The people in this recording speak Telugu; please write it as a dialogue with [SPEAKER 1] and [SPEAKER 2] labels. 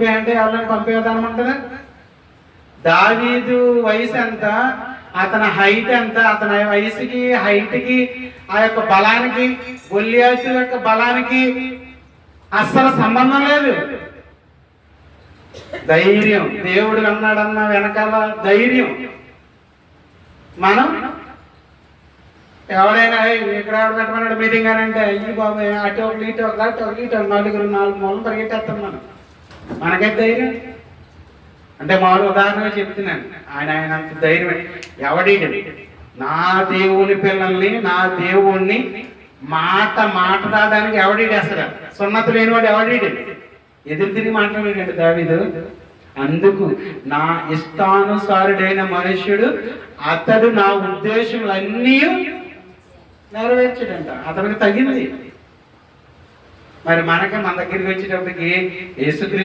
[SPEAKER 1] వెళ్ళిపోయాయంటే ఎవరైనా పంపేద్దామంటారా? దావీదు వయసు ఎంత, అతని హైట్ ఎంత, అతని వయసుకి హైట్కి ఆ యొక్క బలానికి గొల్లియాతు యొక్క బలానికి అస్సలు సంబంధం లేదు. ధైర్యం, దేవుడు అన్నాడన్న వెనకాల ధైర్యం. మనం ఎవడైనా ఇక్కడ ఎవడు పెట్టమన్నాడు మీటింగ్ అని అంటే అయ్యి బాబు అటు ఒకటి ఇటు ఒక అటు ఒక ఇటు నాలుగు మూలం పరిగెట్టేస్తాం. మనకైతే ధైర్యం అంటే మామూలు ఉదాహరణగా చెప్తున్నాను. ఆయన అంత ధైర్యం ఎవడీడు? నా దేవుని పిల్లల్ని, నా దేవుణ్ణి మాట్లాడడానికి ఎవడీడు? అసలు సున్నత లేనివాడు ఎవడీడు? ఎదురు తిరిగి మాట్లాడాడు దావీదు. అందుకు నా ఇష్టానుసారుడైన మనుష్యుడు, అతడు నా ఉద్దేశములన్నీ నెరవేర్చాడంట. అతనికి తగింది. మరి మన దగ్గరికి వచ్చేటప్పటికి యేసుక్రీస్తు